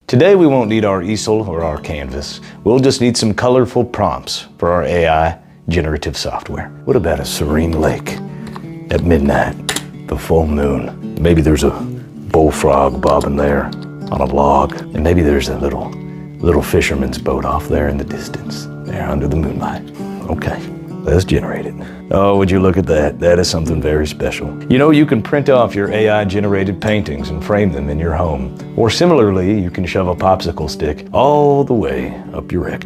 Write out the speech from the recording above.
Today we won't need our easel or our canvas. We'll just need some colorful prompts for our AI generative software. What about a serene lake at midnight, the full moon? Maybe there's a bullfrog bobbing there on a log, and maybe there's a little fisherman's boat off there in the distance, there under the moonlight. Okay, let's generate it. Oh, would you look at that? That is something very special. You know, you can print off your AI-generated paintings and frame them in your home. Or similarly, you can shove a popsicle stick all the way up your rectum.